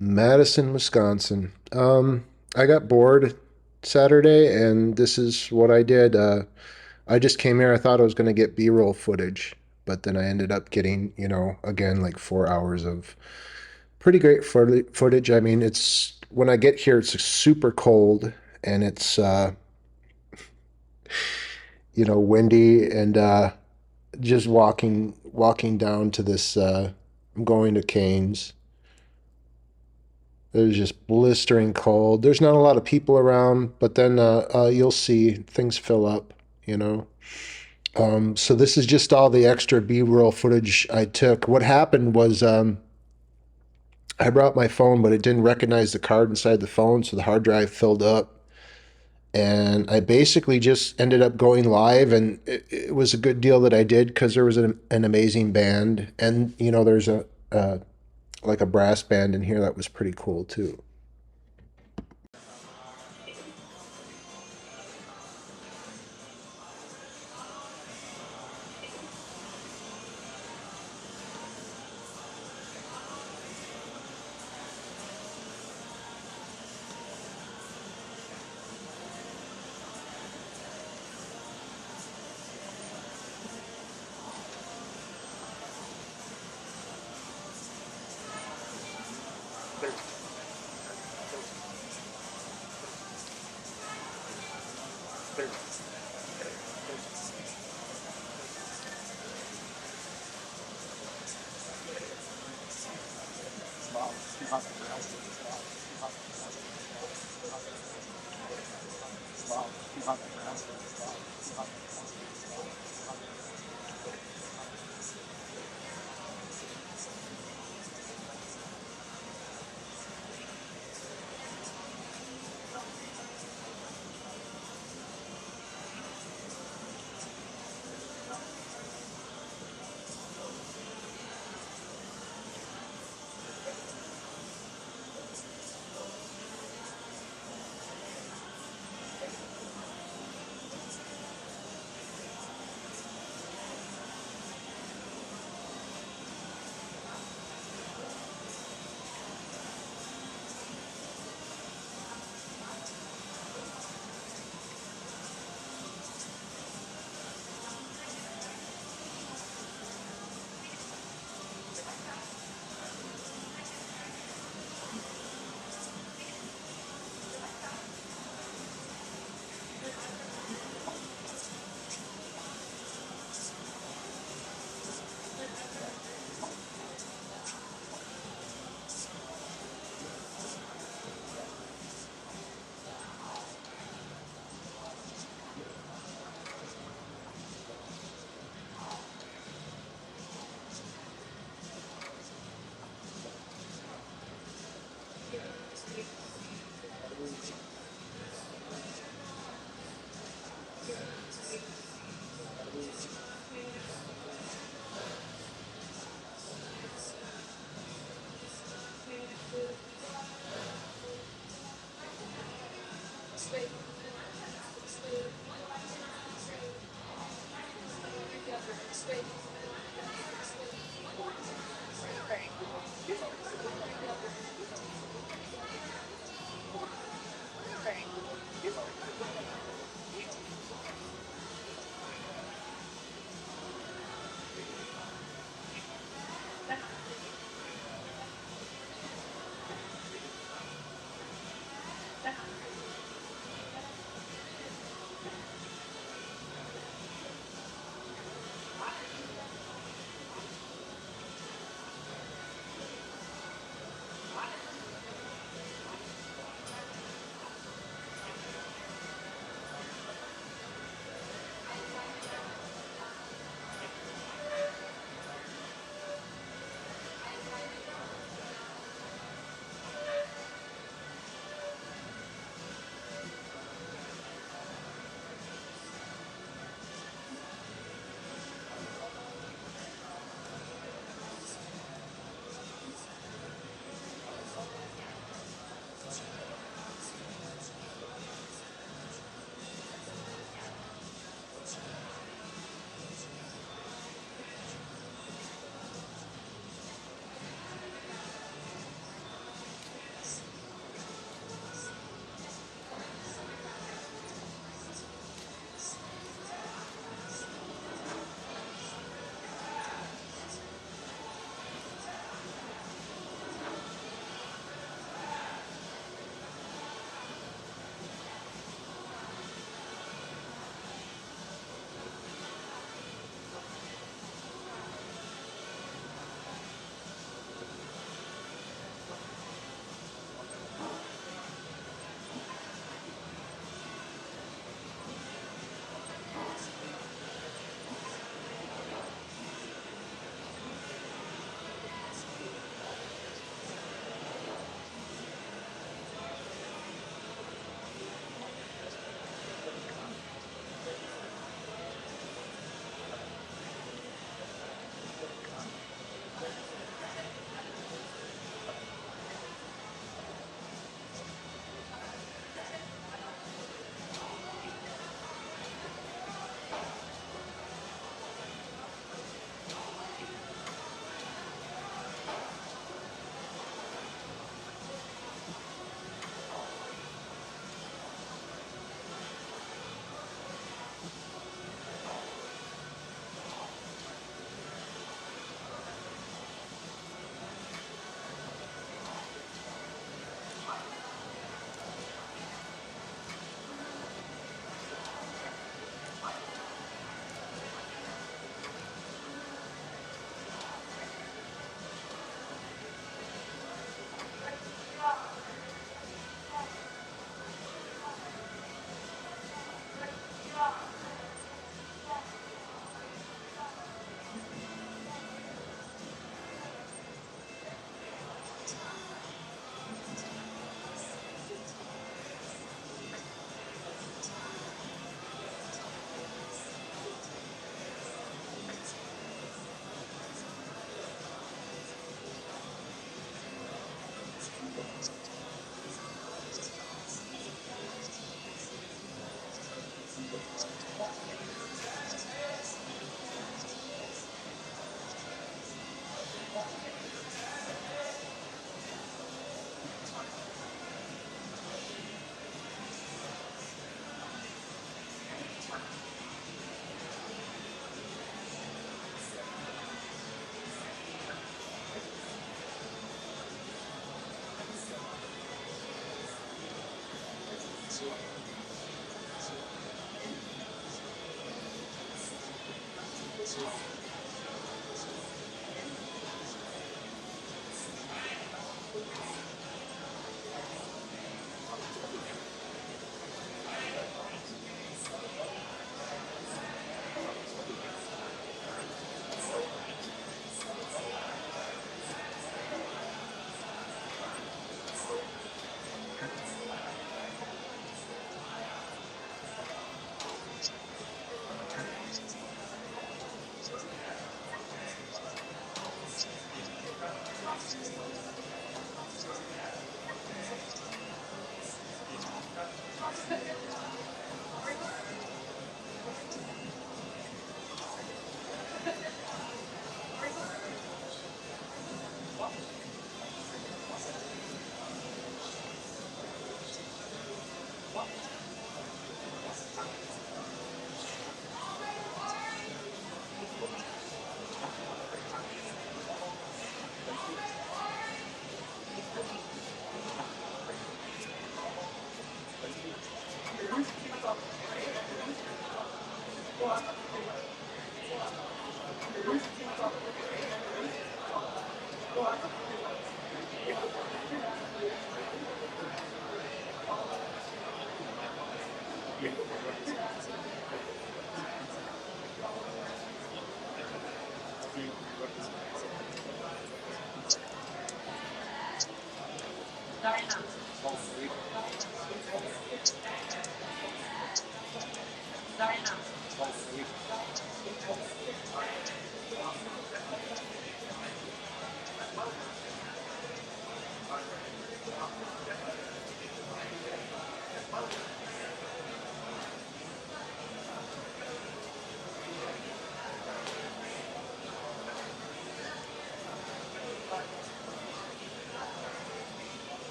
Madison, Wisconsin. I got bored Saturday, and this is what I did. I just came here. I thought I was going to get B-roll footage, but then I ended up getting, again, like 4 hours of pretty great footage. I mean, it's when I get here, it's super cold and it's, windy and just walking down to this. I'm going to Canes. There's just blistering cold. There's not a lot of people around, but then you'll see things fill up, you know. So this is just all the extra B-roll footage I took. What happened was I brought my phone, but it didn't recognize the card inside the phone, so the hard drive filled up. And I basically just ended up going live, and it was a good deal that I did because there was an amazing band, and there's a like a brass band in here that was pretty cool too.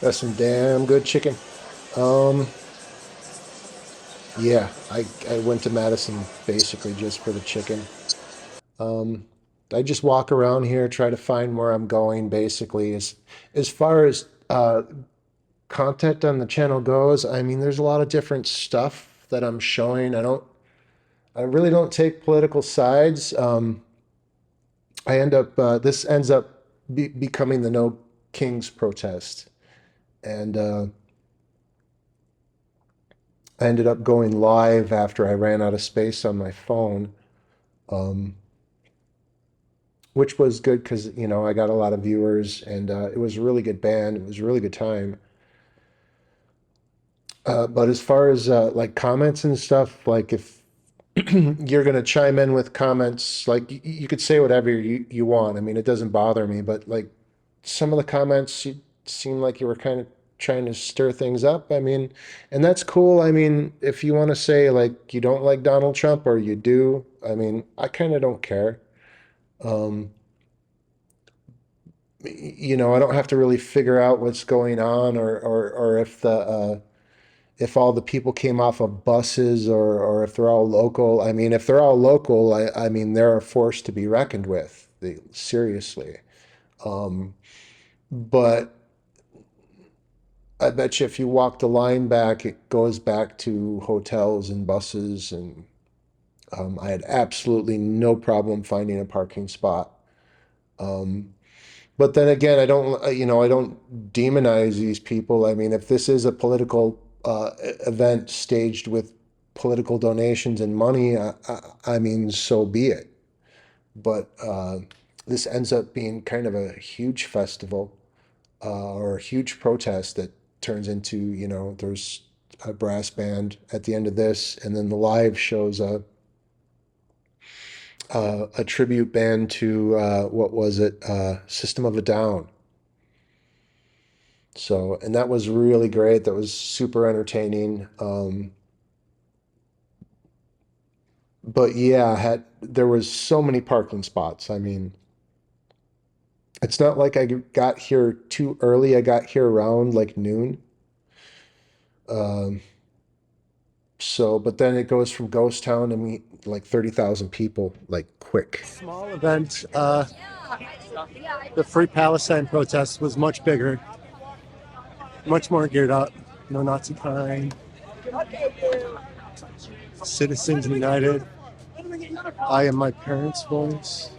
That's some damn good chicken. Um, yeah, I went to Madison basically just for the chicken. Um, I just walk around here, try to find where I'm going. Basically, as far as content on the channel goes, I mean, there's a lot of different stuff that I'm showing. I really don't take political sides. This ends up becoming the No Kings protest, and I ended up going live after I ran out of space on my phone, um, which was good because I got a lot of viewers, and it was a really good band. It was a really good time. But as far as like comments and stuff, like if you're going to chime in with comments, like you could say whatever you want. I mean, it doesn't bother me, but like some of the comments, you seem like you were kind of trying to stir things up. I mean, and that's cool. I mean, if you want to say like you don't like Donald Trump or you do, I mean, I kind of don't care. Um, I don't have to really figure out what's going on or if all the people came off of buses or if they're all local. I mean, if they're all local, I mean, they're a force to be reckoned with, seriously. Um, but I bet you if you walk the line back, it goes back to hotels and buses. And I had absolutely no problem finding a parking spot. Um, But then again, I don't demonize these people. I mean, if this is a political event staged with political donations and money, I mean, so be it. But this ends up being kind of a huge festival or a huge protest that turns into, there's a brass band at the end of this, and then the live shows a tribute band to what was it, System of a Down. So, and that was really great. That was super entertaining. But yeah, there was so many parking spots. I mean, it's not like I got here too early. I got here around like noon. Um, but then it goes from ghost town to meet like 30,000 people, like quick. Small event. The Free Palestine protest was much bigger, much more geared up. No Nazi crime. Citizens United. I am my parents' voice.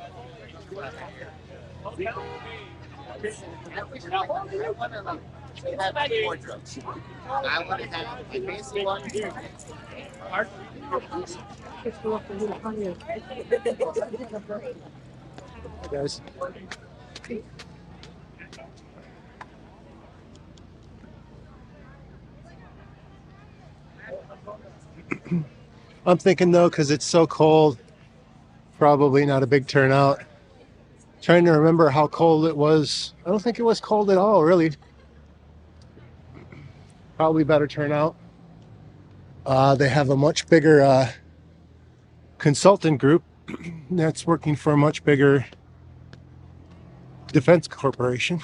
Hey guys. I'm thinking though, because it's so cold, probably not a big turnout. Trying to remember how cold it was. I don't think it was cold at all, really. Probably better turnout. They have a much bigger consultant group that's working for a much bigger defense corporation.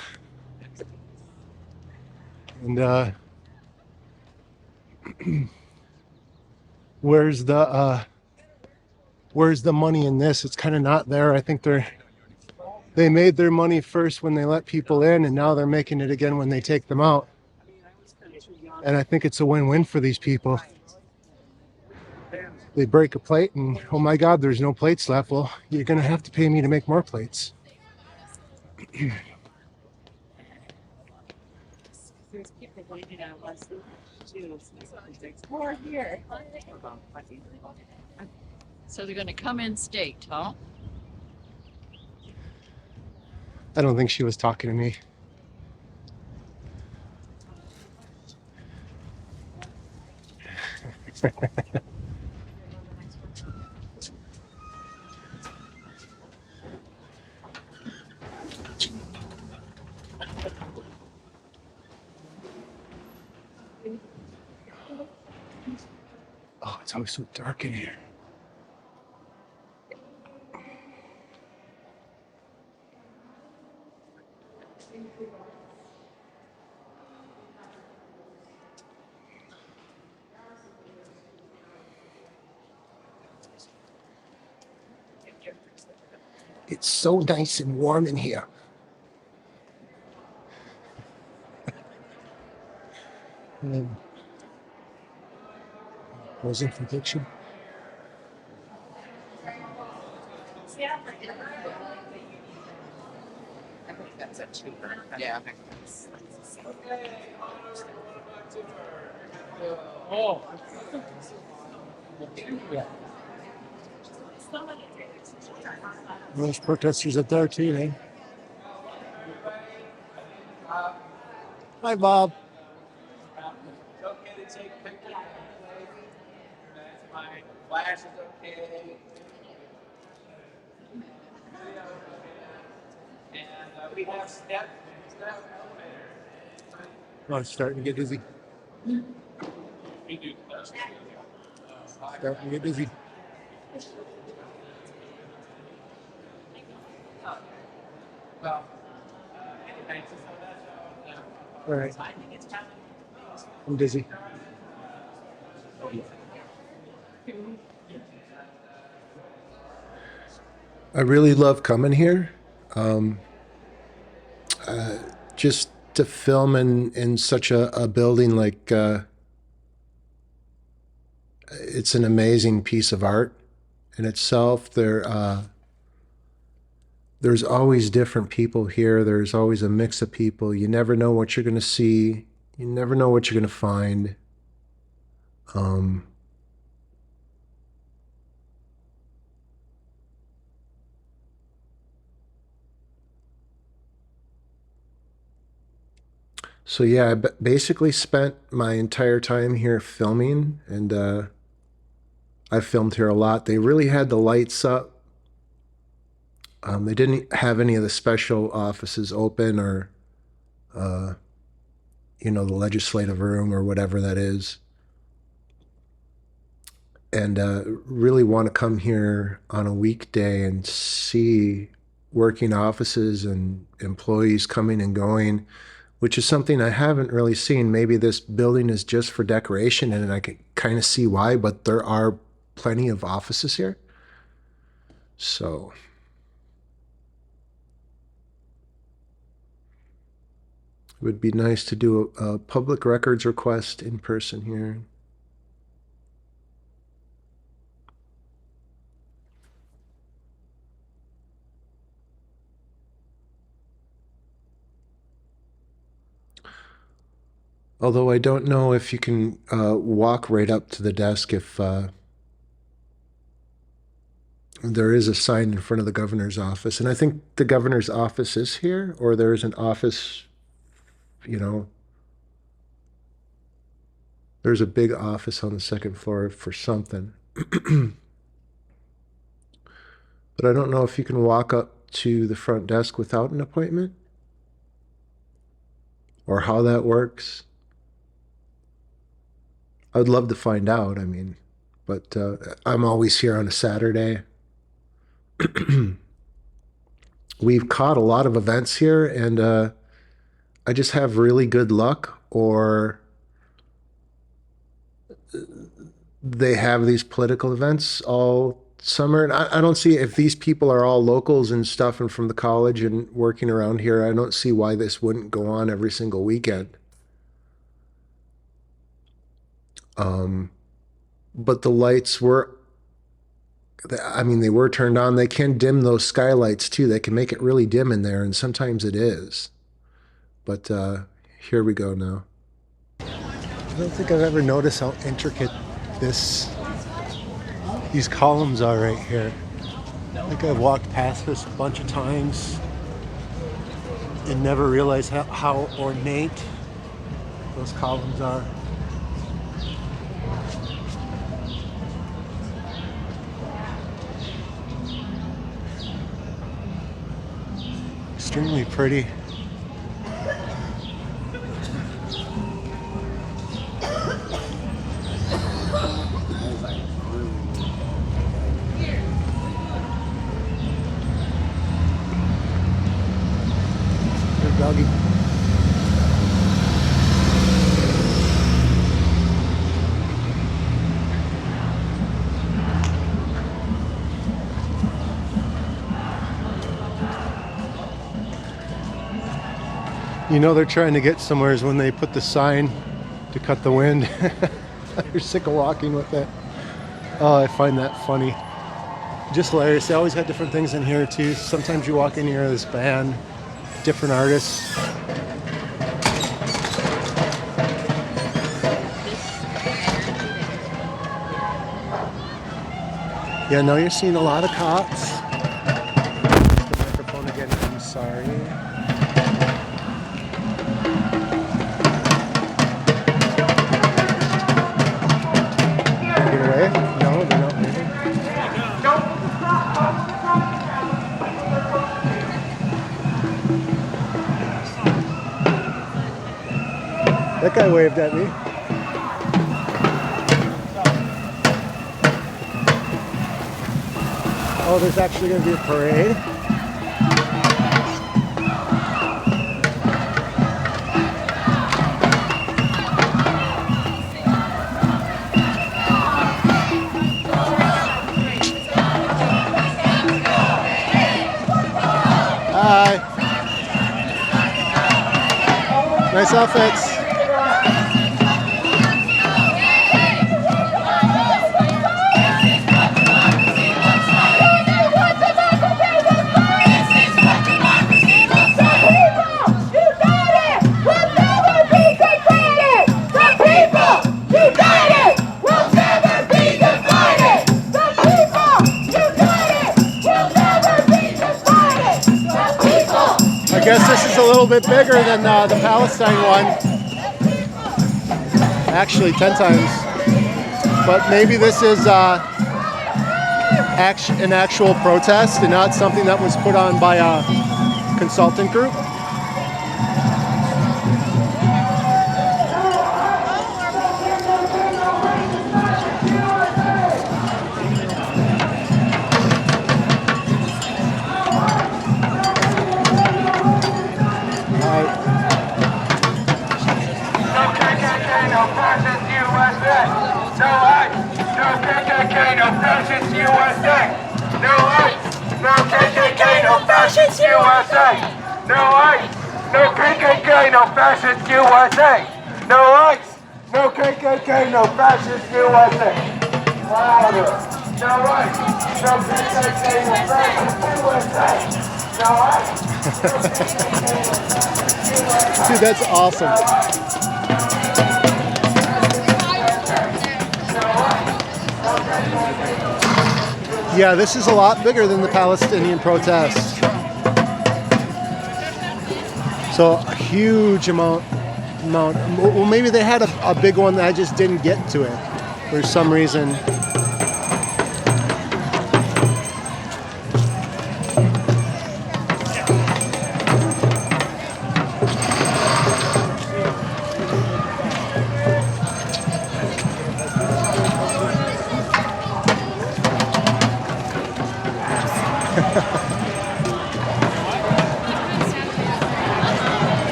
And where's the money in this? It's kind of not there. I think they made their money first when they let people in, and now they're making it again when they take them out. And I think it's a win-win for these people. They break a plate and, oh my God, there's no plates left. Well, you're going to have to pay me to make more plates. More here. So they're going to come in staked, huh? I don't think she was talking to me. It's always so dark in here. It's so nice and warm in here. Closing conviction. I think that's it too. Yeah. Oh. Those protesters up there too, eh? Hi, Bob. Okay to take pictures. That's fine. Flash is okay. And we have step elevator. Oh, it's starting to get dizzy. Starting to get dizzy. Well, All right. I'm dizzy. I really love coming here. Just to film in such a building like it's an amazing piece of art in itself. There's always different people here. There's always a mix of people. You never know what you're going to see. You never know what you're going to find. So yeah, I basically spent my entire time here filming, and I filmed here a lot. They really had the lights up. They didn't have any of the special offices open, or the legislative room or whatever that is. And really want to come here on a weekday and see working offices and employees coming and going, which is something I haven't really seen. Maybe this building is just for decoration, and I can kind of see why, but there are plenty of offices here. So it would be nice to do a public records request in person here. Although I don't know if you can walk right up to the desk if there is a sign in front of the governor's office. And I think the governor's office is here, or there is an office, there's a big office on the second floor for something. But I don't know if you can walk up to the front desk without an appointment, or how that works. I would love to find out, but I'm always here on a Saturday. We've caught a lot of events here, and I just have really good luck, or they have these political events all summer. And I don't see, if these people are all locals and stuff and from the college and working around here, I don't see why this wouldn't go on every single weekend. But the lights were, they were turned on. They can dim those skylights too. They can make it really dim in there, and sometimes it is. But here we go now. I don't think I've ever noticed how intricate these columns are right here. I think I've walked past this a bunch of times and never realized how ornate those columns are. Extremely pretty. You know they're trying to get somewhere is when they put the sign to cut the wind. You're sick of walking with it. Oh, I find that funny. Just hilarious. They always got different things in here too. Sometimes you walk in here, this band, different artists. Yeah, now you're seeing a lot of cops. The microphone again, I'm sorry. Get away? No, they're not moving. That guy waved at me. Oh, there's actually going to be a parade. Hi. Nice outfits. I guess this is a little bit bigger than the Palestine one. Actually, 10 times. But maybe this is an actual protest and not something that was put on by a consultant group. No ICE, no KKK, no fascist USA. No ICE, no KKK, no fascist USA. No ICE, no KKK, no fascist USA. No ICE, no KKK, no fascist USA. Louder. No ICE, no KKK, no fascist USA. No ICE, no KKK, no fascist USA. Dude, that's awesome. Yeah, this is a lot bigger than the Palestinian protest. So a huge amount. Well, maybe they had a big one that I just didn't get to it for some reason.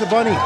the bunny.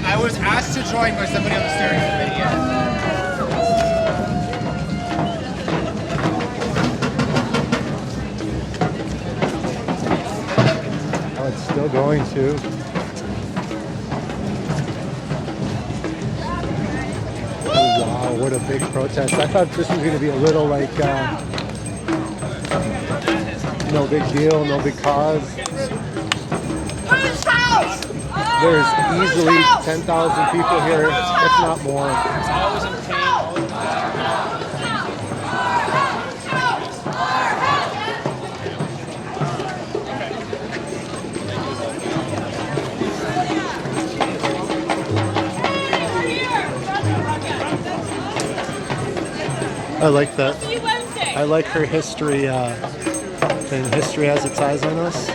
I was asked to join by somebody on the steering committee. Oh, it's still going too. Oh, wow, what a big protest. I thought this was going to be a little like, no big deal, no big cause. There's easily 10,000 people here, if not more. I like that. I like her history thing. History has its eyes on us.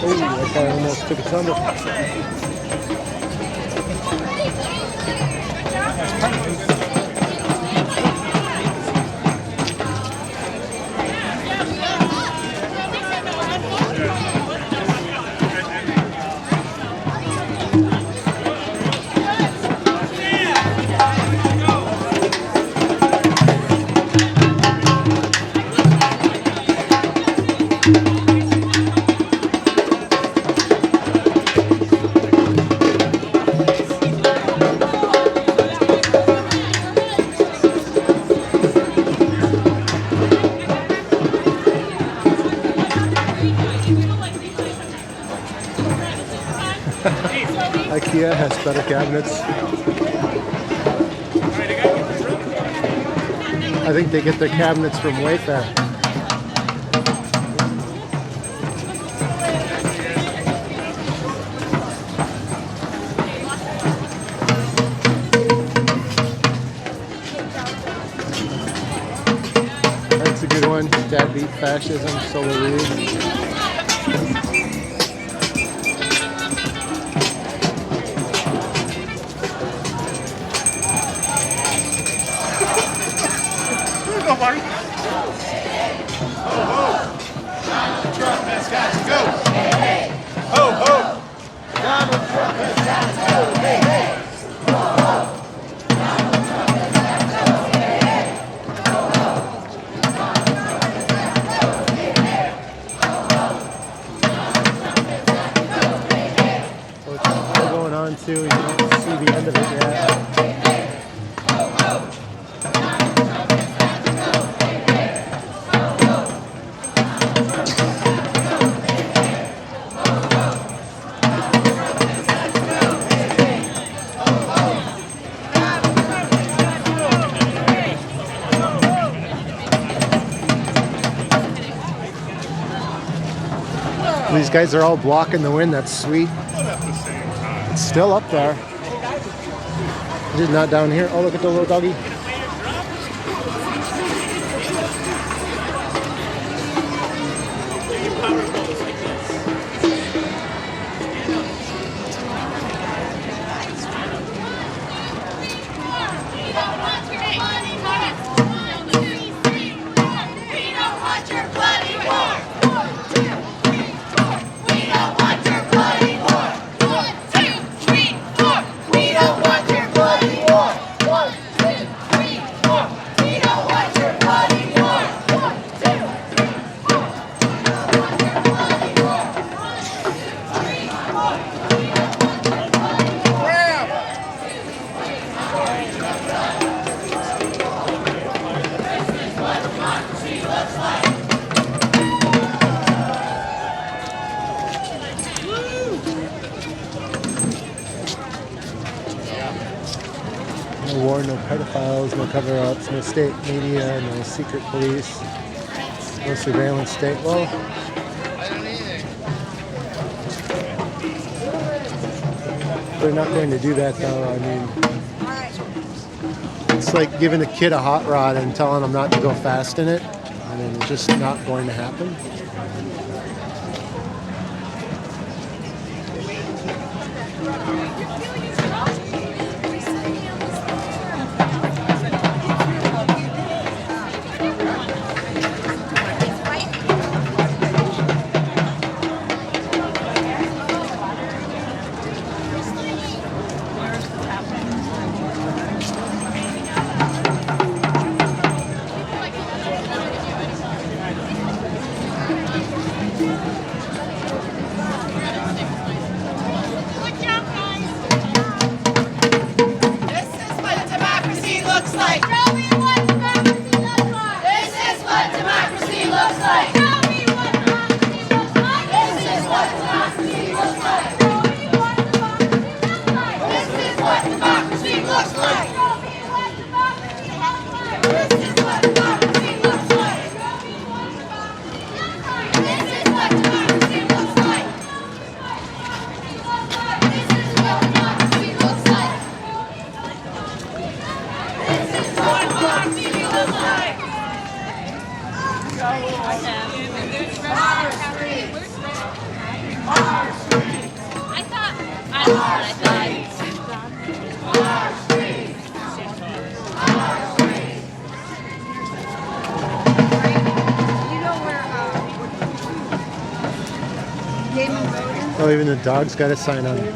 Oh, that guy almost took its under. IKEA has better cabinets. I think they get their cabinets from Wayfair. That's a good one. Dad beat fascism, Solar Reed. Too. You don't see the end of it yet. These guys are all blocking the wind. That's sweet. It's still up there. It's not down here. Oh, look at the little doggy. No war, no pedophiles, no cover-ups, no state media, no secret police, no surveillance state. Well, they're not going to do that, though. I mean, it's like giving a kid a hot rod and telling him not to go fast in it. I mean, it's just not going to happen. Oh, even the dog's got a sign on it.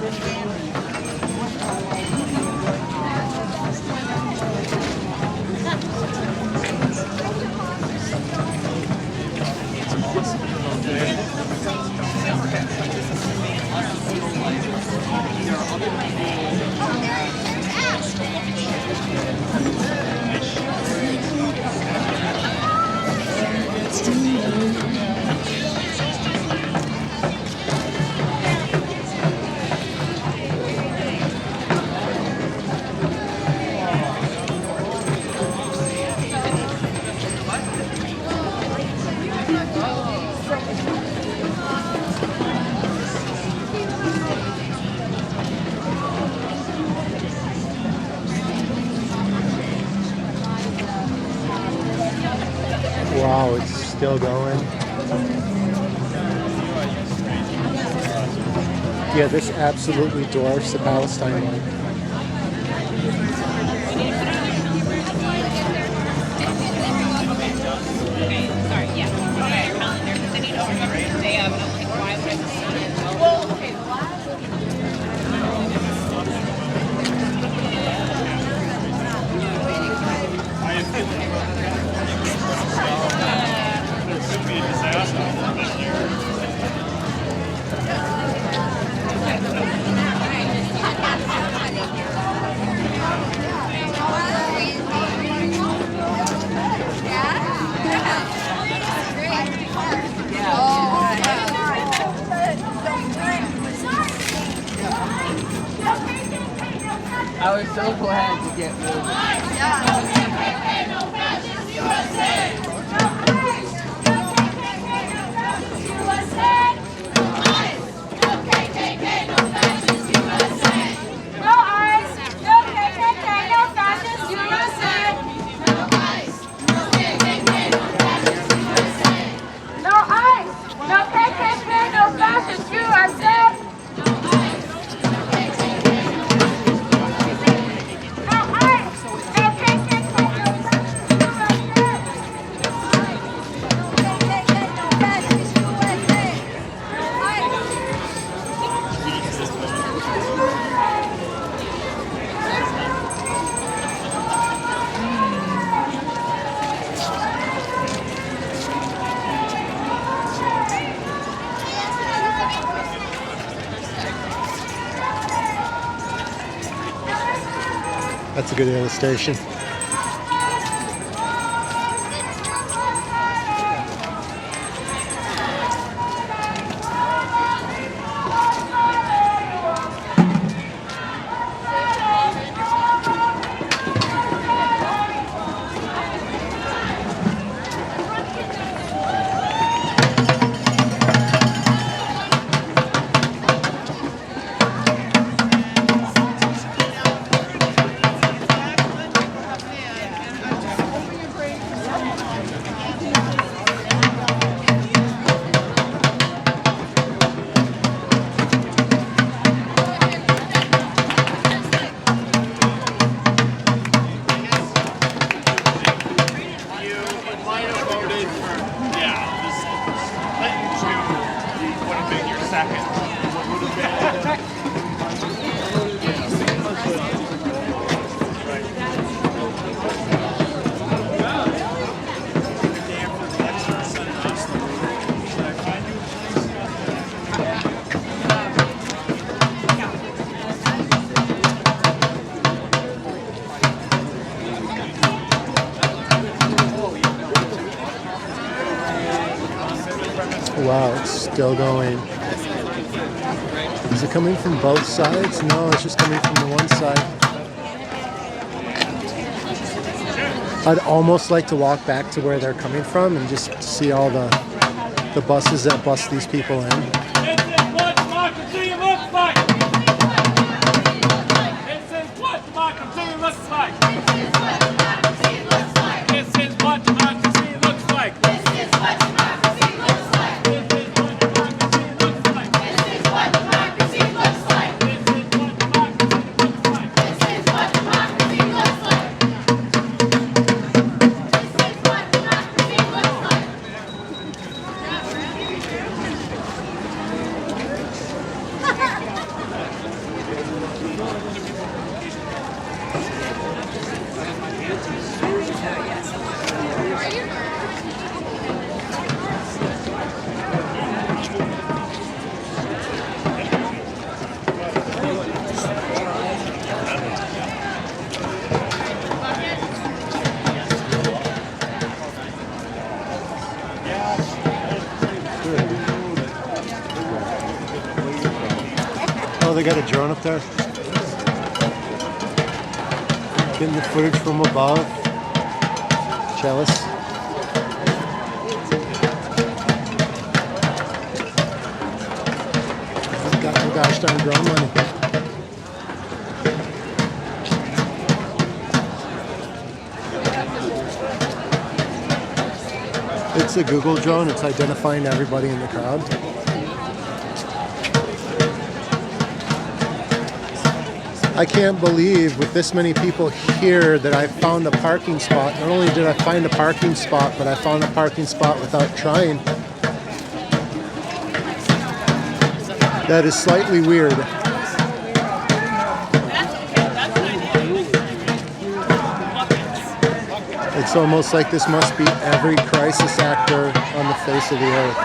Wow, it's still going. Yeah, this absolutely dwarfs the Palestine one. I was so glad to get moving. That's a good illustration. Wow, it's still going. Is it coming from both sides? No, it's just coming from the one side. I'd almost like to walk back to where they're coming from and just see all the buses that bus these people in. This is what democracy looks like. This is what democracy looks like. This is what democracy looks like. This is what democracy looks like. This is what democracy looks like. This is what democracy looks like. This is what democracy looks like. This is what democracy looks like. Oh, they got a drone up there. Getting the footage from above. Jealous. Got no gosh darn drone money. It's a Google drone. It's identifying everybody in the crowd. I can't believe with this many people here that I found a parking spot. Not only did I find a parking spot, but I found a parking spot without trying. That is slightly weird. It's almost like this must be every crisis actor on the face of the earth.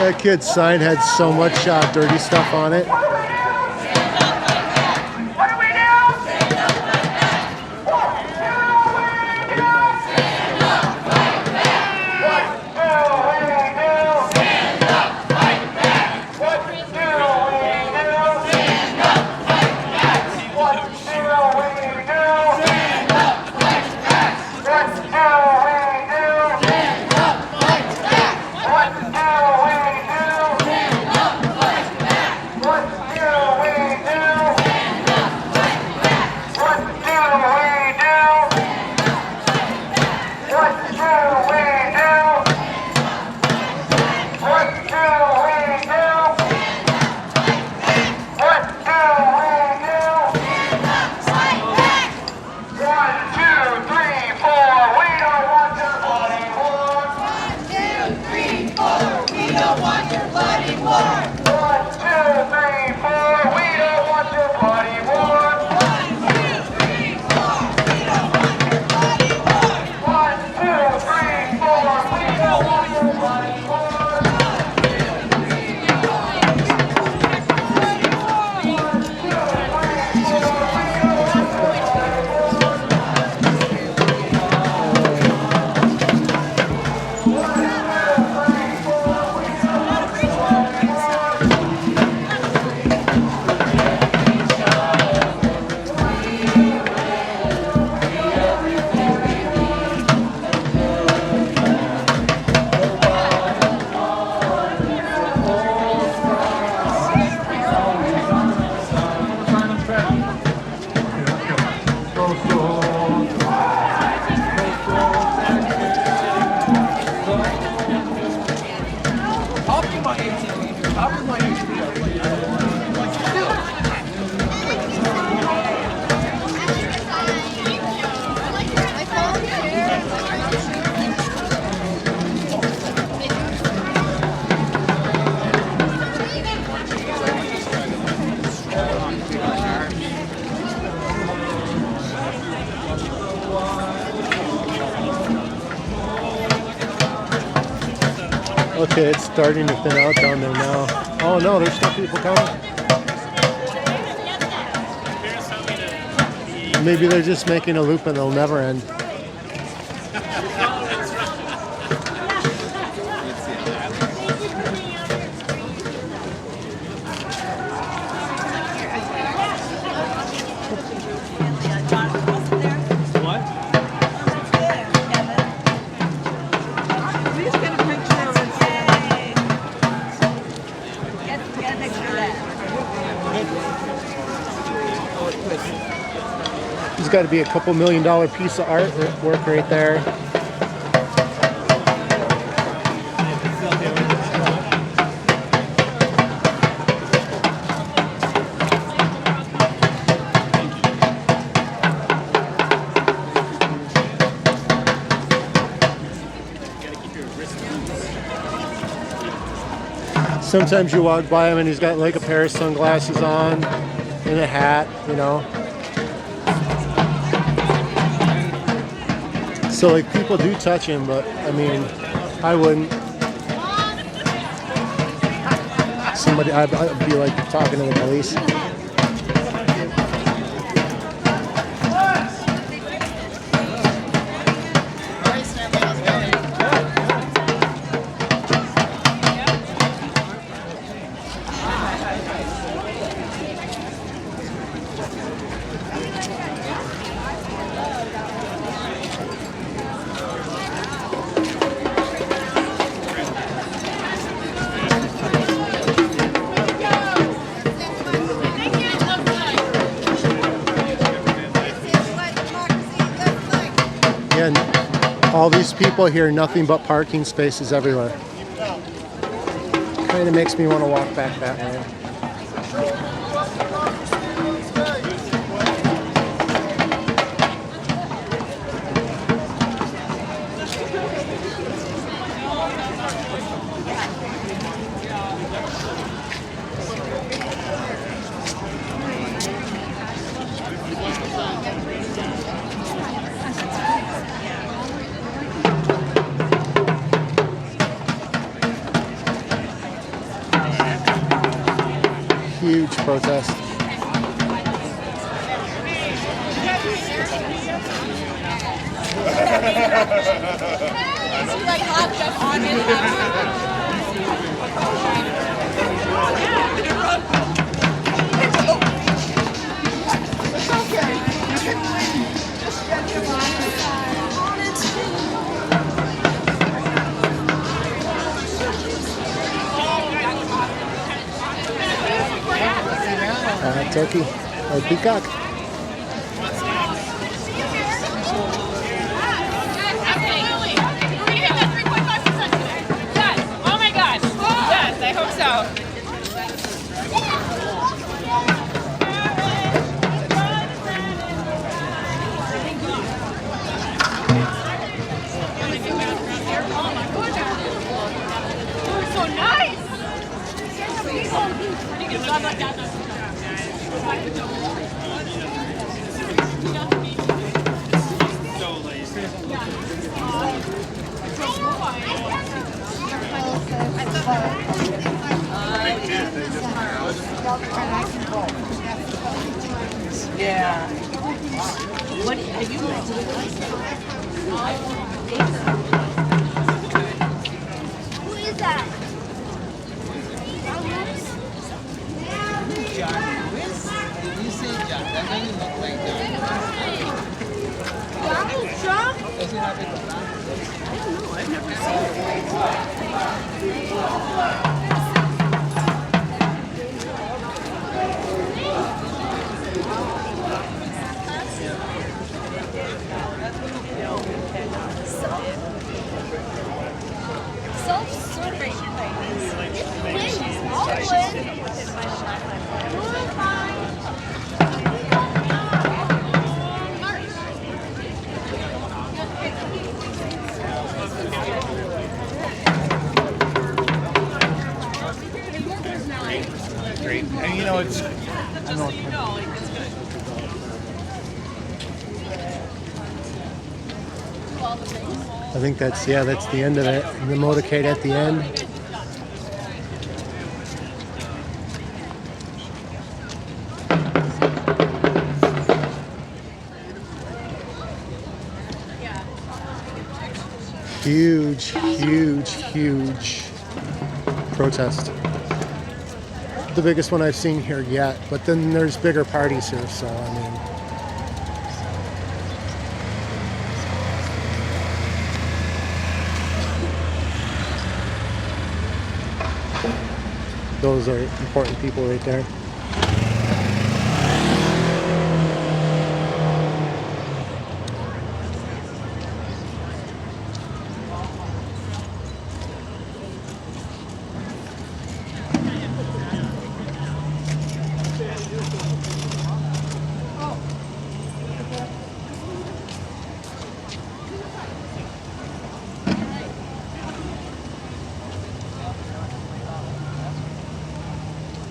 That kid's sign had so much dirty stuff on it. What Okay, it's starting to thin out down there now. Oh no, there's still people coming. Maybe they're just making a loop and they'll never end. There's got to be a couple $1 million piece of artwork right there. Sometimes you walk by him and he's got like a pair of sunglasses on and a hat, you know. So like people do touch him, but I mean, I wouldn't. I'd be like talking to the police. And all these people here, nothing but parking spaces everywhere. Kind of makes me want to walk back that way. Huge protest. Like hot stuff on it. Turkey or peacock. Oh my gosh. Yes, I hope so. So nice. Yeah. What are you Who is that? Did you say John? That doesn't look like Donald Trump? Does he have it? I don't know. I've never seen it. Self-serving things. Great. And you know, it's I think that's the end of it. The motorcade at the end. Huge, huge, huge protest. The biggest one I've seen here yet, but then there's bigger parties here, so I mean. Those are important people right there.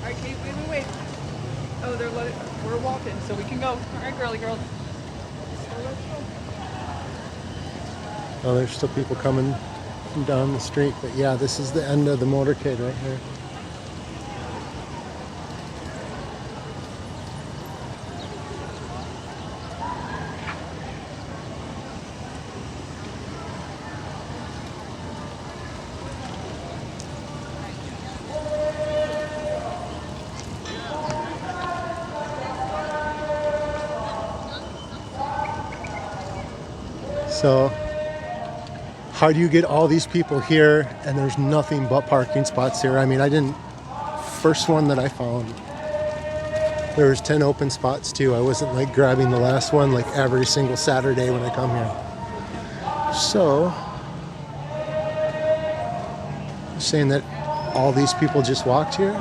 Alright, Kate, wait. Oh, we're walking, so we can go. Alright, girly girl. Oh, there's still people coming down the street, but yeah, this is the end of the motorcade right here. So, how do you get all these people here and there's nothing but parking spots here? I mean, first one that I found, there was 10 open spots too. I wasn't like grabbing the last one like every single Saturday when I come here. So, saying that all these people just walked here?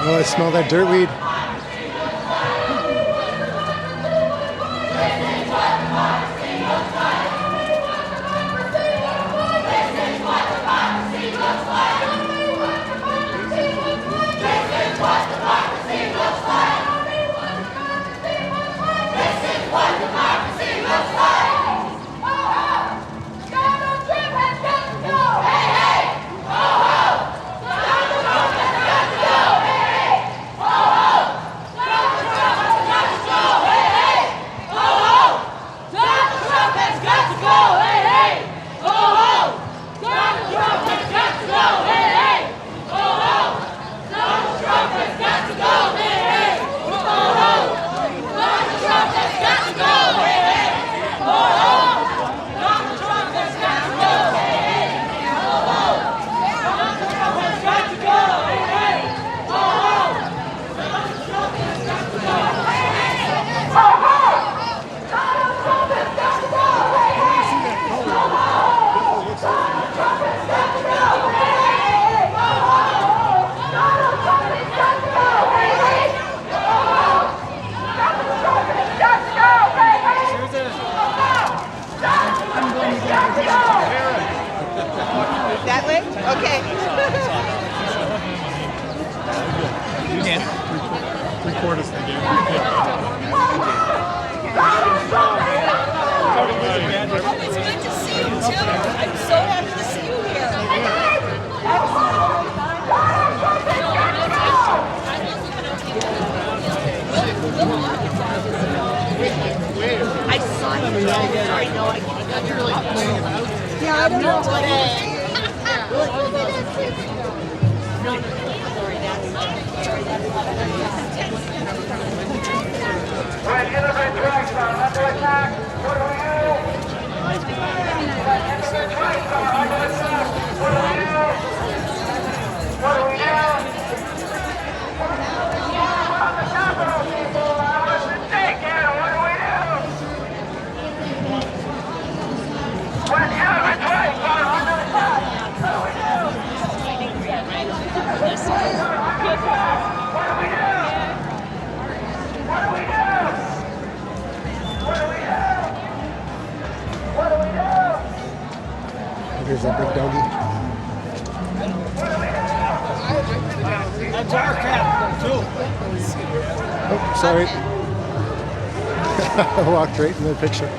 Oh, I smell that dirt weed. Okay. You can. Record us again. It's good to see you too. I'm so happy to see you here. I saw you. Sorry, no, I can't. You're like, yeah, I don't know today. When immigrant trucks are under attack, what do we do? When immigrant trucks are under attack, what do we do? What do we do? On the Capitol, people, let's take it. What do we do? When immigrant trucks are under attack, what do we do? What do we do? What do we do? What do we do? What do we do? Here's that big doggy. That's our cat, too. Oh, sorry. I walked right in the picture.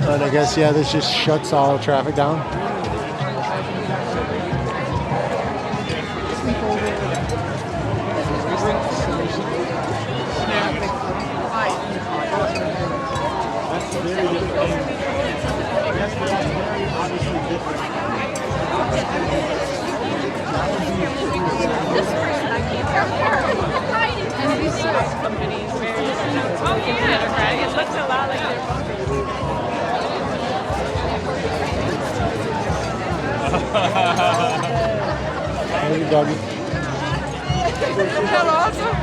And I guess, yeah, this just shuts all traffic down. It looks a lot like Hey, doggy. Isn't that awesome?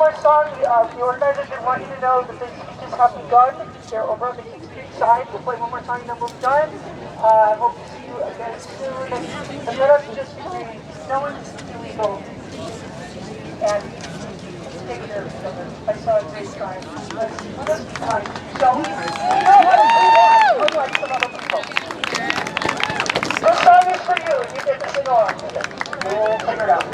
more song. The organizers did want you to know that the speeches have begun. They're over on the Kings Creek side. We'll play one more song and then we'll be done. I hope to see you again soon. And let us just agree, no one's illegal. And take care of each other. I saw a great time. Let's be kind, shall we? Unlike some other people. This song is for you. You get to sing along with it. We'll figure it out.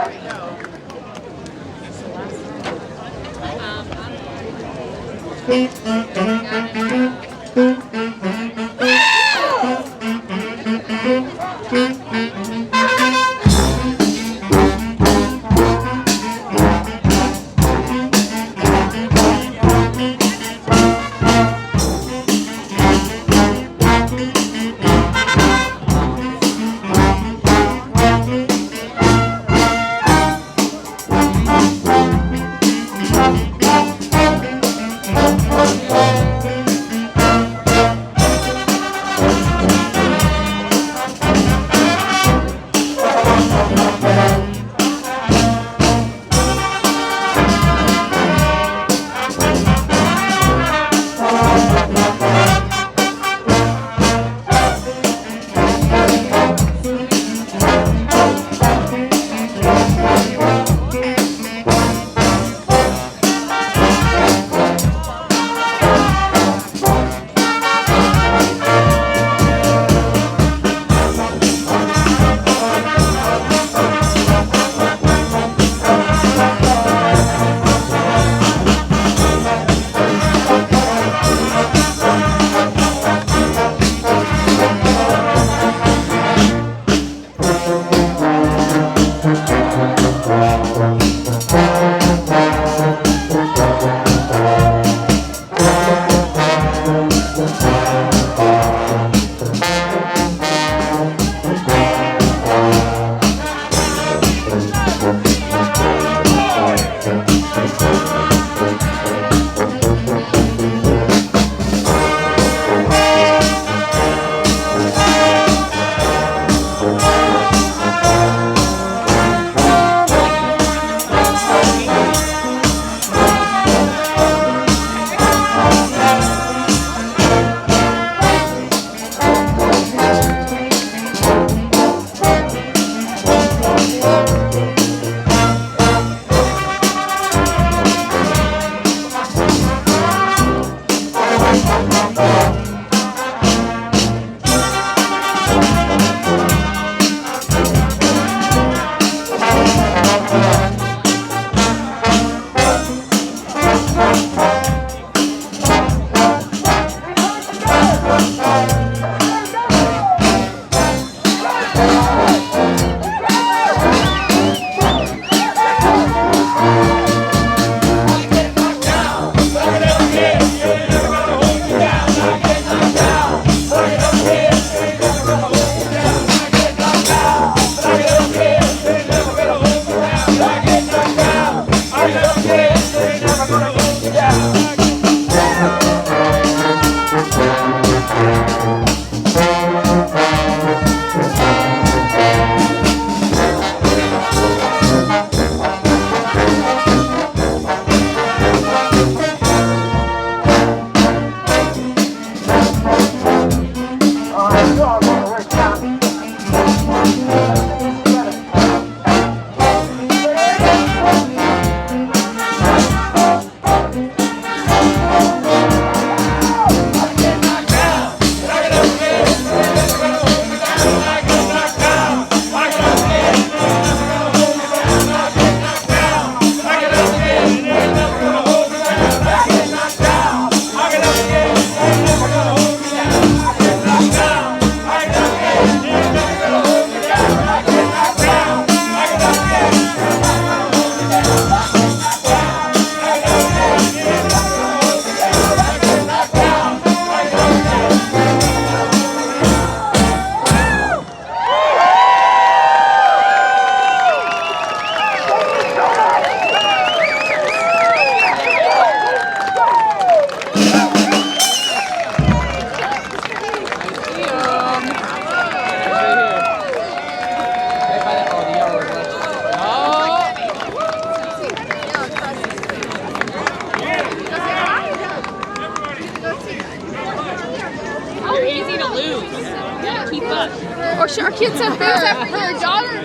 our kids have things every year. Her daughter.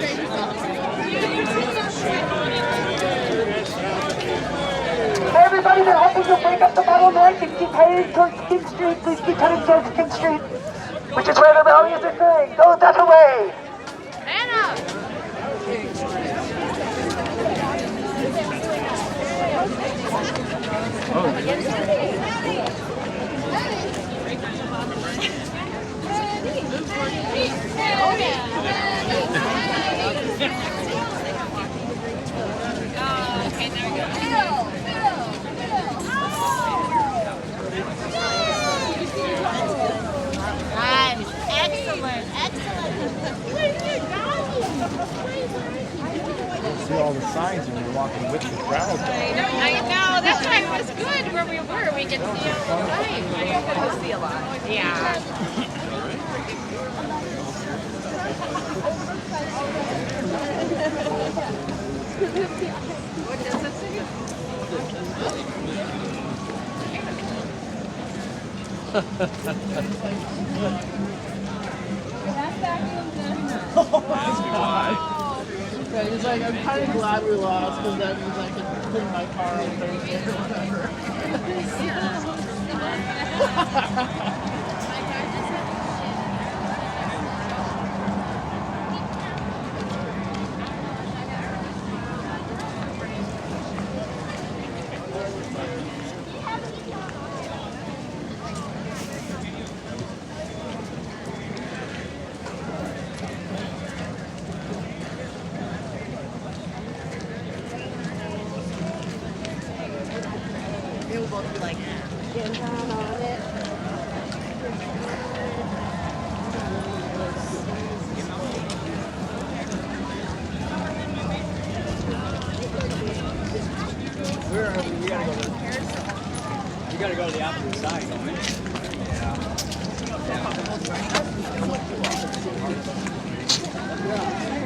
Everybody, they're hoping to break up the bottleneck and keep heading towards King Street. Please keep heading towards King Street, which is where the rally is occurring. Go that way. See all the signs when you're walking with the crowd. I know. That's why it was good where we were. We could see all the time. You're going to see a lot. Yeah. Yeah, he's like, I'm kind of glad we lost because that means I can put my car on Thursday or whatever. They will both be like, getting down on it. Where are we? We gotta go to the opposite side, don't we?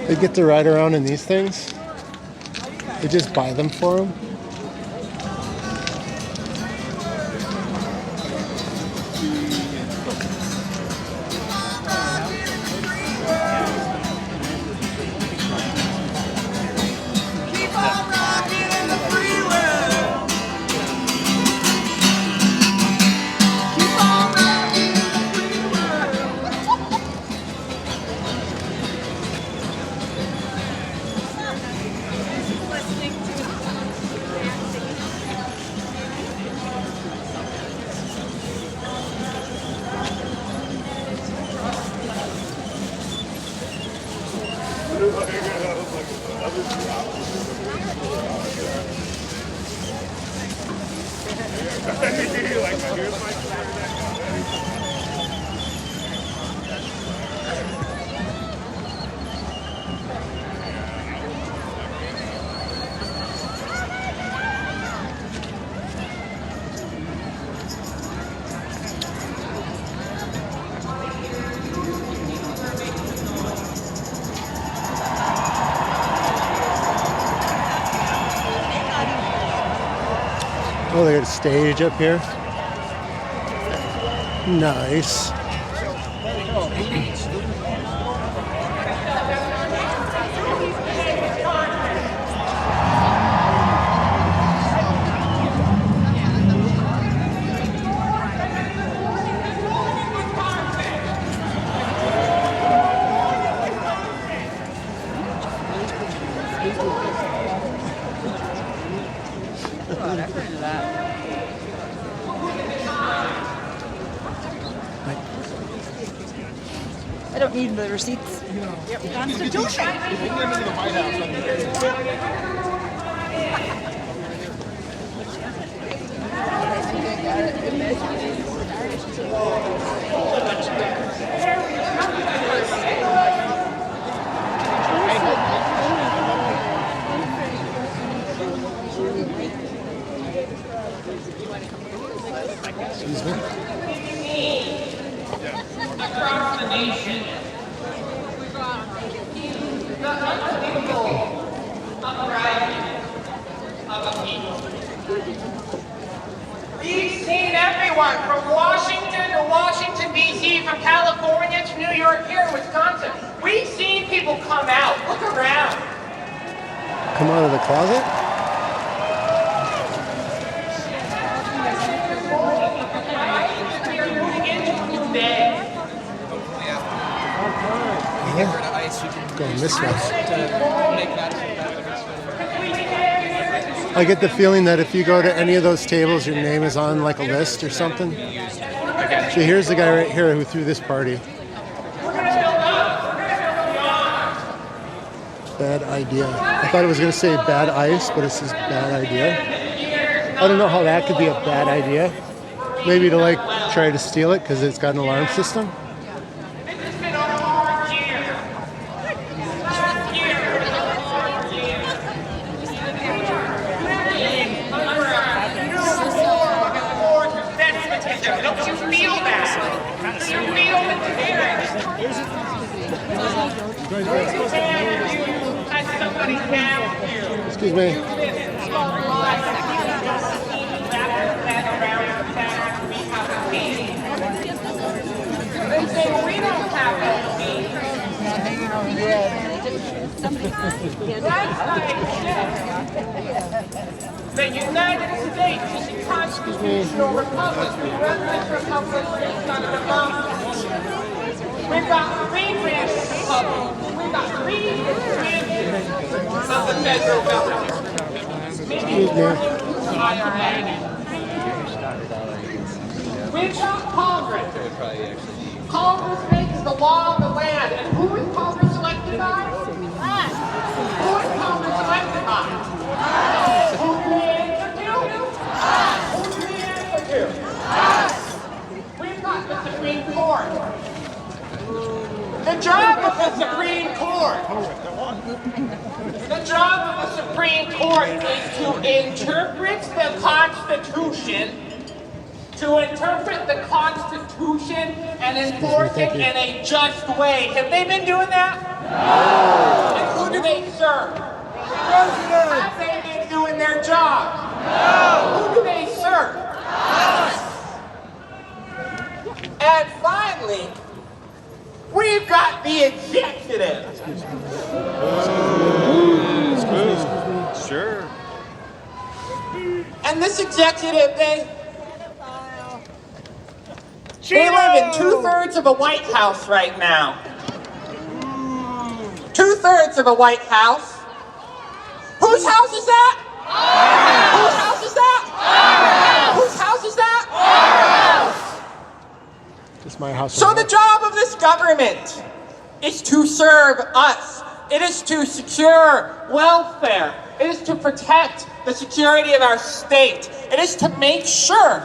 They get to ride around in these things? They just buy them for them? Oh, they got a stage up here. Nice. I don't need the receipts. Constitution. Excuse me. Across the nation, the unbelievable uprising of a people. We've seen everyone from Washington been to Washington, D.C., from California to New York, here in Wisconsin. We've seen people come out. Look around. Come out of the closet? We are moving into a new day. Going this way. I get the feeling that if you go to any of those tables, your name is on like a list or something. So here's the guy right here who threw this party. Bad idea. I thought it was going to say bad ice, but it says bad idea. I don't know how that could be a bad idea. Maybe to like try to steal it because it's got an alarm system. Don't you feel that? You feel the as somebody down you. Excuse me. They say we don't have the United States is a constitutional republic. We run this republic based on a democracy. We've got 3 branches of public. We've got 3 branches of the federal government. We've got Congress. Congress makes the law of the land. And who is Congress elected by? Us. Who is Congress elected by? Us. Who do they answer to? Us. Who do they answer to? Us. We've got the Supreme Court. The job of the Supreme Court. The job of the Supreme Court is to interpret the Constitution. To interpret the Constitution and enforce it in a just way. Have they been doing that? No. And who do they serve? Have they been doing their job? No. Who do they serve? Us. And finally, we've got the executive. Sure. And this executive, they live in 2/3 of a White House right now. 2/3 of a White House. Whose house is that? Whose house is that? Whose house is that? It's my house. So the job of this government is to serve us. It is to secure welfare. It is to protect the security of our state. It is to make sure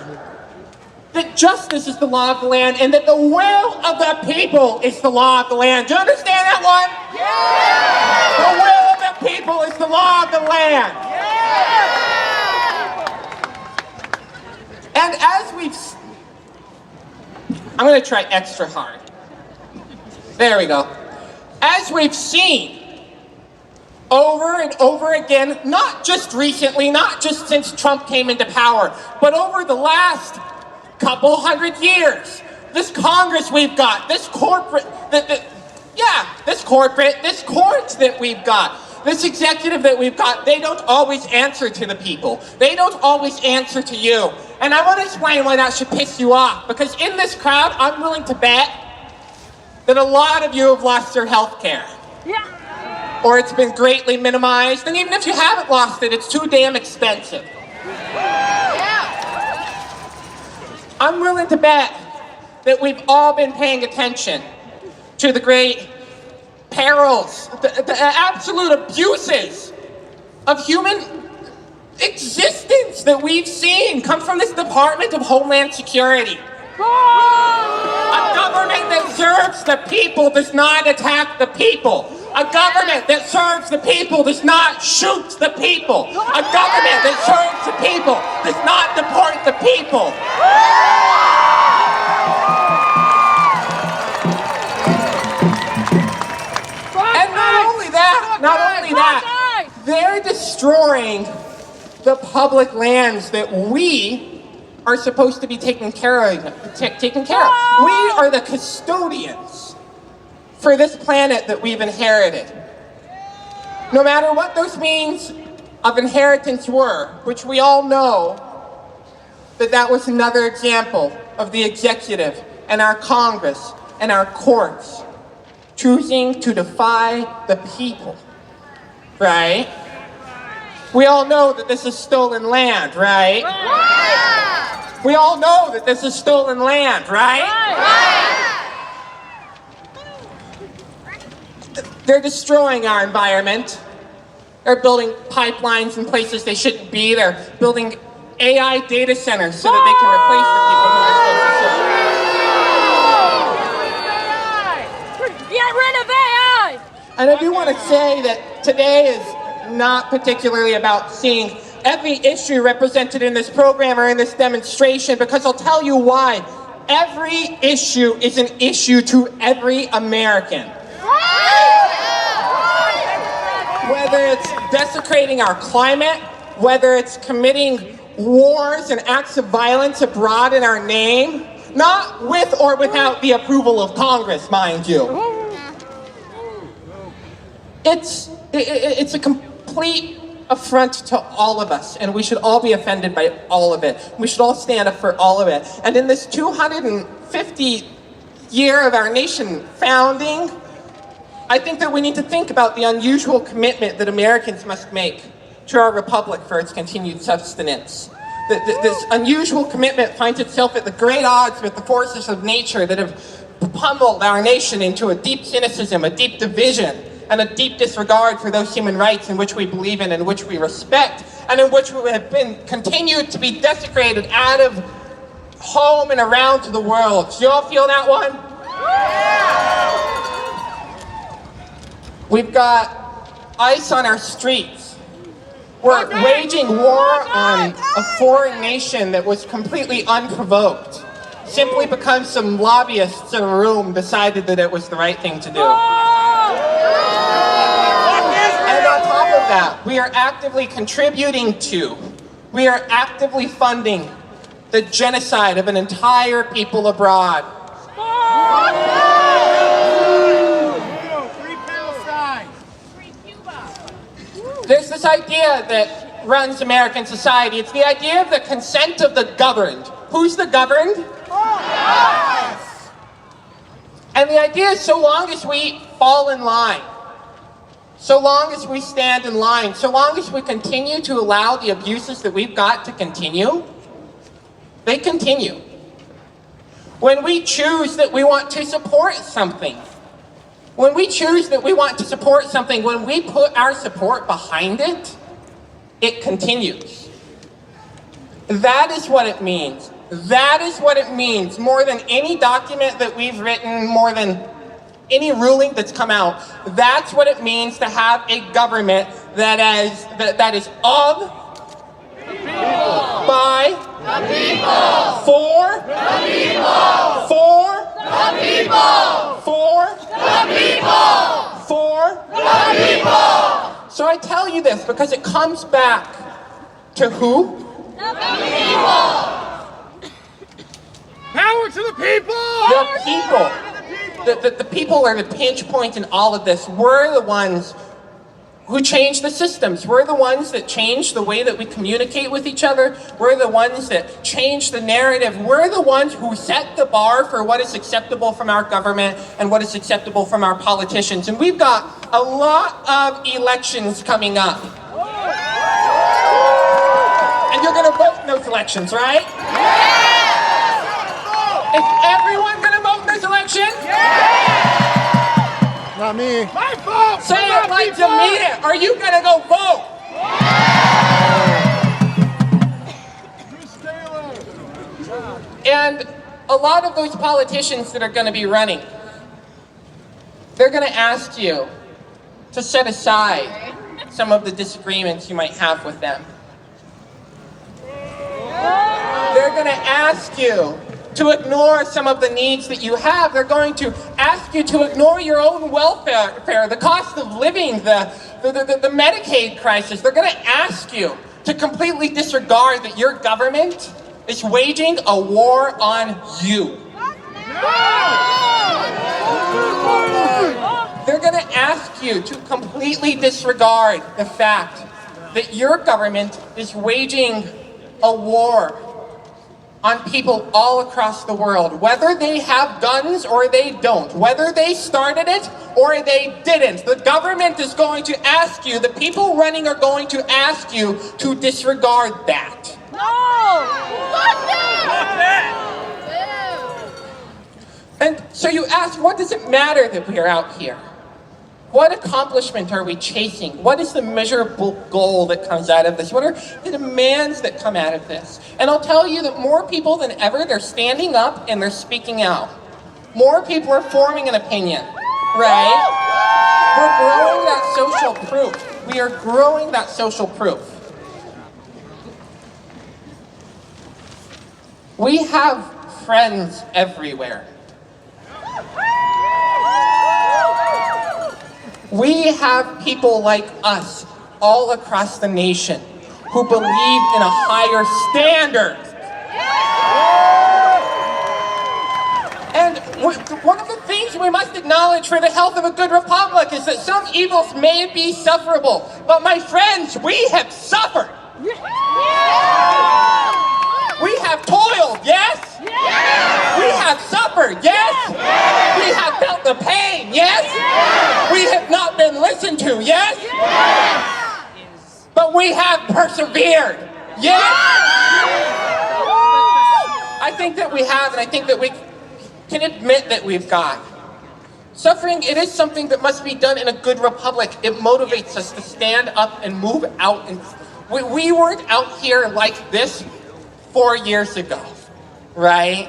that justice is the law of the land and that the will of the people is the law of the land. Do you understand that one? Yeah! The will of the people is the law of the land. Yeah! And as I'm going to try extra hard. There we go. As we've seen over and over again, not just recently, not just since Trump came into power, but over the last couple hundred years, this Congress we've got, this corporate, this court that we've got, this executive that we've got, they don't always answer to the people. They don't always answer to you. And I want to explain why that should piss you off. Because in this crowd, I'm willing to bet that a lot of you have lost your health care. Yeah. Or it's been greatly minimized. And even if you haven't lost it, it's too damn expensive. I'm willing to bet that we've all been paying attention to the great perils, the absolute abuses of human existence that we've seen come from this Department of Homeland Security. A government that serves the people does not attack the people. A government that serves the people does not shoot the people. A government that serves the people does not deport the people. And not only that, they're destroying the public lands that we are supposed to be taken care of. We are the custodians for this planet that we've inherited. No matter what those means of inheritance were, which we all know that was another example of the executive and our Congress and our courts choosing to defy the people, right? We all know that this is stolen land, right? We all know that this is stolen land, right? They're destroying our environment. They're building pipelines in places they shouldn't be. They're building AI data centers so that they can replace the people who are supposed to serve. Get rid of AI! And I do want to say that today is not particularly about seeing every issue represented in this program or in this demonstration, because I'll tell you why. Every issue is an issue to every American. Whether it's desecrating our climate, whether it's committing wars and acts of violence abroad in our name, not with or without the approval of Congress, mind you. It's a complete affront to all of us, and we should all be offended by all of it. We should all stand up for all of it. And in this 250th year of our nation founding, I think that we need to think about the unusual commitment that Americans must make to our republic for its continued sustenance. This unusual commitment finds itself at the great odds with the forces of nature that have pummeled our nation into a deep cynicism, a deep division, and a deep disregard for those human rights in which we believe in and which we respect, and in which we have been continued to be desecrated out of home and around to the world. Do you all feel that one? We've got ICE on our streets. We're waging war on a foreign nation that was completely unprovoked, simply because some lobbyists in a room decided that it was the right thing to do. And on top of that, we are actively contributing to, we are actively funding the genocide of an entire people abroad. There's this idea that runs American society. It's the idea of the consent of the governed. Who's the governed? Us! And the idea is, so long as we fall in line, so long as we stand in line, so long as we continue to allow the abuses that we've got to continue, they continue. When we choose that we want to support something, when we choose that we want to support something, when we put our support behind it, it continues. That is what it means. That is what it means. More than any document that we've written, more than any ruling that's come out, that's what it means to have a government that is of, the people, by, the people, for, the people, for, the people, for, the people, for, the people. So I tell you this because it comes back to who? The people. Power to the people! The people. The people are the pinch point in all of this. We're the ones who change the systems. We're the ones that change the way that we communicate with each other. We're the ones that change the narrative. We're the ones who set the bar for what is acceptable from our government and what is acceptable from our politicians. And we've got a lot of elections coming up. And you're going to vote in those elections, right? Is everyone going to vote in this election? Not me. My fault! Say it like you mean it. Are you going to go vote? And a lot of those politicians that are going to be running, they're going to ask you to set aside some of the disagreements you might have with them. They're going to ask you to ignore some of the needs that you have. They're going to ask you to ignore your own welfare, the cost of living, the Medicaid crisis. They're going to ask you to completely disregard that your government is waging a war on you. They're going to ask you to completely disregard the fact that your government is waging a war on people all across the world, whether they have guns or they don't, whether they started it or they didn't. The government is going to ask you, the people running are going to ask you to disregard that. And so you ask, what does it matter that we are out here? What accomplishment are we chasing? What is the measurable goal that comes out of this? What are the demands that come out of this? And I'll tell you that more people than ever, they're standing up and they're speaking out. More people are forming an opinion, right? We're growing that social proof. We are growing that social proof. We have friends everywhere. We have people like us all across the nation who believe in a higher standard. And one of the things we must acknowledge for the health of a good republic is that some evils may be sufferable. But my friends, we have suffered. We have toiled, yes? We have suffered, yes? We have felt the pain, yes? We have not been listened to, yes? But we have persevered, yes? I think that we have, and I think that we can admit that we've got. Suffering, it is something that must be done in a good republic. It motivates us to stand up and move out. And we weren't out here like this 4 years ago, right?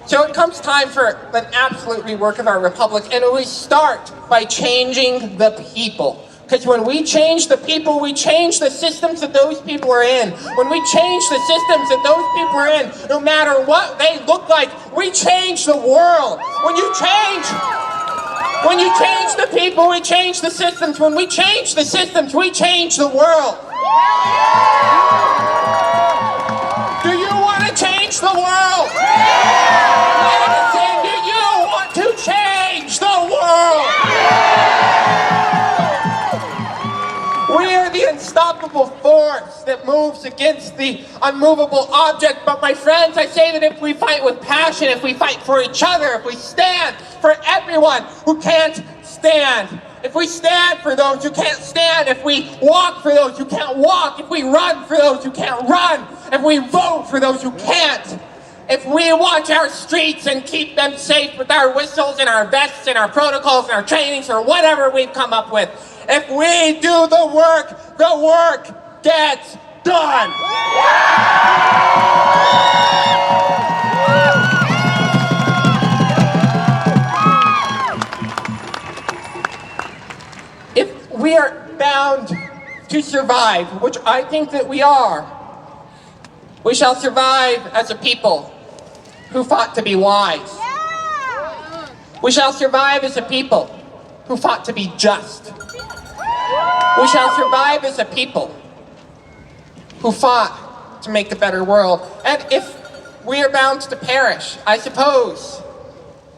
So it comes time for an absolute rework of our republic, and we start by changing the people. Because when we change the people, we change the systems that those people are in. When we change the systems that those people are in, no matter what they look like, we change the world. When you change the people, we change the systems. When we change the systems, we change the world. Do you want to change the world? Madison, do you want to change the world? We are the unstoppable force that moves against the unmovable object. But my friends, I say that if we fight with passion, if we fight for each other, if we stand for everyone who can't stand, if we stand for those who can't stand, if we walk for those who can't walk, if we run for those who can't run, if we vote for those who can't, if we watch our streets and keep them safe with our whistles and our vests and our protocols and our trainings or whatever we've come up with, if we do the work gets done. If we are bound to survive, which I think that we are, we shall survive as a people who fought to be wise. We shall survive as a people who fought to be just. We shall survive as a people who fought to make a better world. And if we are bound to perish, I suppose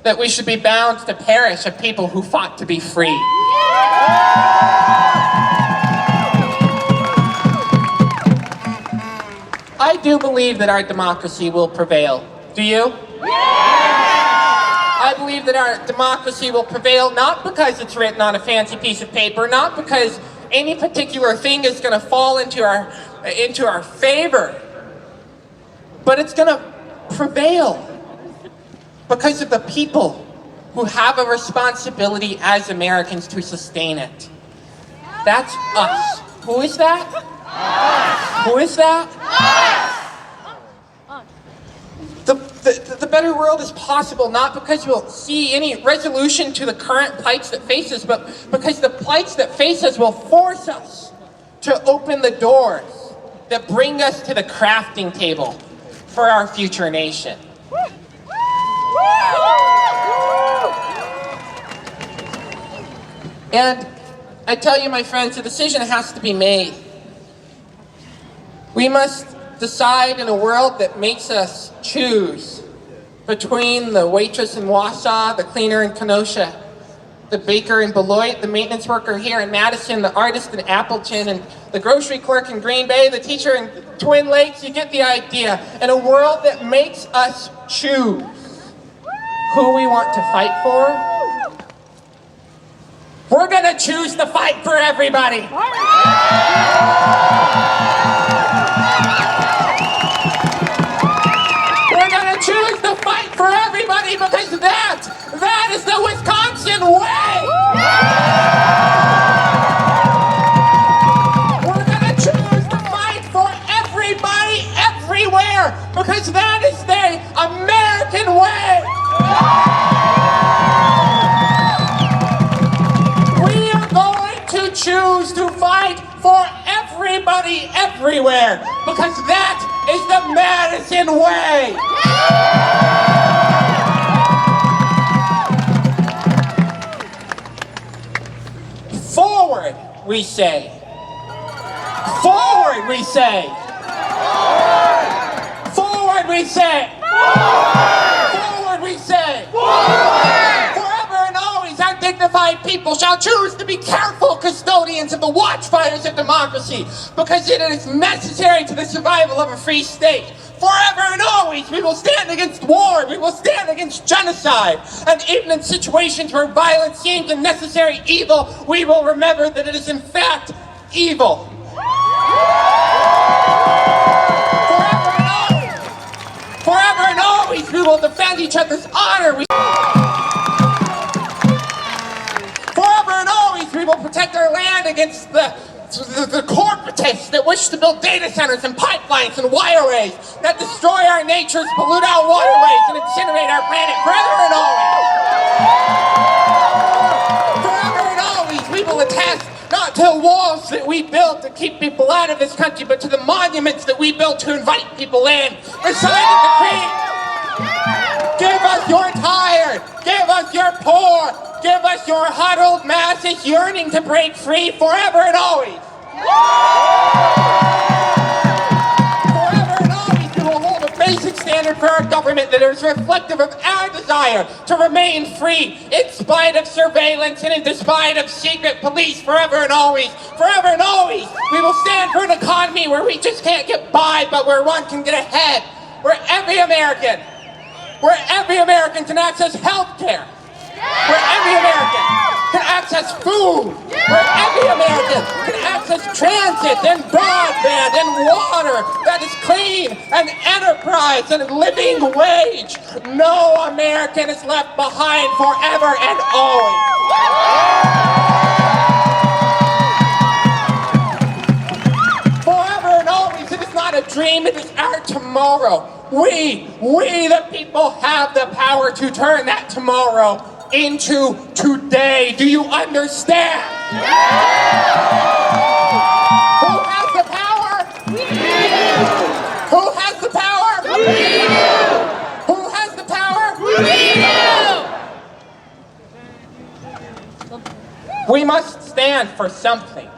that we should be bound to perish as people who fought to be free. I do believe that our democracy will prevail. Do you? I believe that our democracy will prevail not because it's written on a fancy piece of paper, not because any particular thing is going to fall into our favor, but it's going to prevail because of the people who have a responsibility as Americans to sustain it. That's us. Who is that? Who is that? The better world is possible not because we'll see any resolution to the current plights that face us, but because the plights that face us will force us to open the doors that bring us to the crafting table for our future nation. And I tell you, my friends, a decision has to be made. We must decide in a world that makes us choose between the waitress in Wausau, the cleaner in Kenosha, the baker in Beloit, the maintenance worker here in Madison, the artist in Appleton, and the grocery clerk in Green Bay, the teacher in Twin Lakes, you get the idea. In a world that makes us choose who we want to fight for, we're gonna choose to fight for everybody. We're gonna choose to fight for everybody because that is the Wisconsin way. We're gonna choose to fight for everybody everywhere because that is the American way. We are going to choose to fight for everybody everywhere because that is the Madison way. Forward, we say. Forward, we say. Forward, we say. Forward, we say. Forever and always, undignified people shall choose to be careful custodians of the watchfires of democracy because it is necessary to the survival of a free state. Forever and always, we will stand against war. We will stand against genocide. And even in situations where violence seems a necessary evil, we will remember that it is in fact evil. Forever and always, we will defend each other's honor. Forever and always, we will protect our land against the corporatists that wish to build data centers and pipelines and waterways that destroy our natures, pollute our waterways, and incinerate our planet forever and always. Forever and always, we will attest not to the walls that we built to keep people out of this country, but to the monuments that we built to invite people in. Reciting the creed. Give us your tired. Give us your poor. Give us your huddled masses yearning to break free forever and always. Forever and always, we will hold a basic standard for our government that is reflective of our desire to remain free in spite of surveillance and in despite of secret police forever and always. Forever and always, we will stand for an economy where we just can't get by, but where one can get ahead. Where every American can access health care. Where every American can access food. Where every American can access transit and broadband and water that is clean and enterprise and living wage. No American is left behind forever and always. Forever and always, it is not a dream, it is our tomorrow. We the people have the power to turn that tomorrow into today. Do you understand? Who has the power? We do. Who has the power? We do. Who has the power? We do. We must stand for something.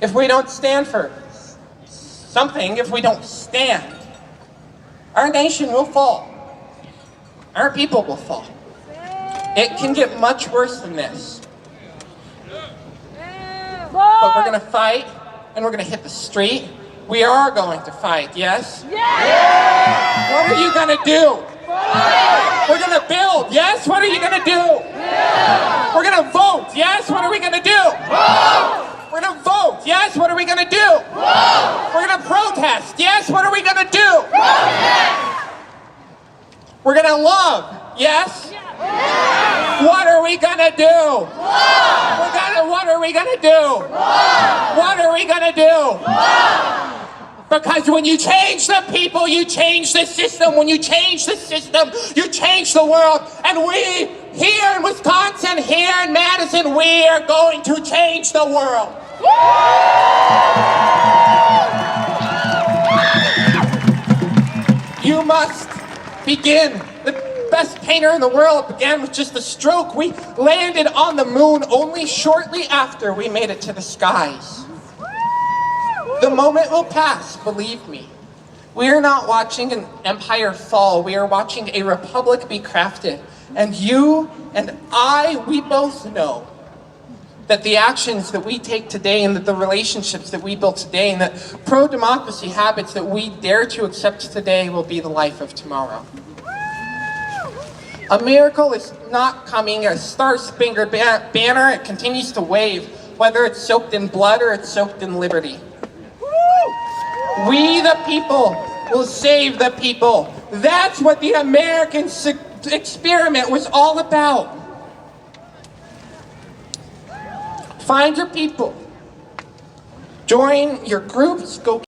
If we don't stand for something, if we don't stand, our nation will fall. Our people will fall. It can get much worse than this. But we're going to fight, and we're going to hit the street. We are going to fight, yes? Yes! What are you going to do? Fight! We're going to build, yes? What are you going to do? Yeah! We're going to vote, yes? What are we going to do? Vote! We're going to vote, yes? What are we going to do? Vote! We're going to protest, yes? What are we going to do? Protest! We're going to love, yes? What are we gonna do? What are we gonna do? What are we gonna do? Because when you change the people, you change the system. When you change the system, you change the world. And we, here in Wisconsin, here in Madison, we are going to change the world. You must begin. The best painter in the world began with just a stroke. We landed on the moon only shortly after we made it to the skies. The moment will pass, believe me. We are not watching an empire fall. We are watching a republic be crafted. And you and I, we both know that the actions that we take today and that the relationships that we build today and that pro-democracy habits that we dare to accept today will be the life of tomorrow. A miracle is not coming. A star-spangled banner, it continues to wave, whether it's soaked in blood or it's soaked in liberty. We, the people, will save the people. That's what the American experiment was all about. Find your people. Join your groups. Go